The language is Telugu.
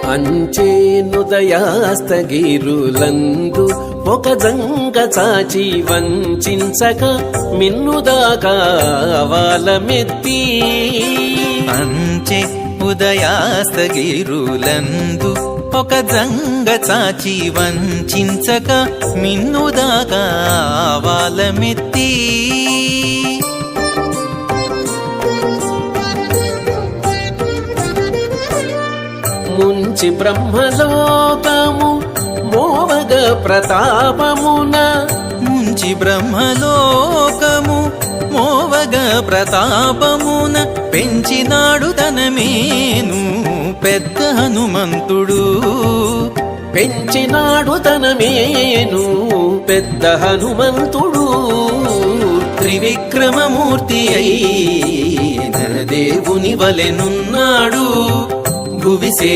అంచేనుదయాస్తగిరులందు ఒక జంగ చాచి వంచక మిన్నుదాకా వాలమెత్తి అంచె ఉదయాస్తగిరులందు ఒక జంగ చాచి వంచక మిన్నుదాకా వాలమెత్తి ముంచి బ్రహ్మలోకము మోవగ ప్రతాపమున ముంచి బ్రహ్మలోకము మోవగ ప్రతాపమున పెంచినాడు తనమేను పెద్ద హనుమంతుడు పెంచినాడు తనమేను పెద్ద హనుమంతుడు త్రివిక్రమమూర్తి అయి దేవుని వలెనున్నాడు భువి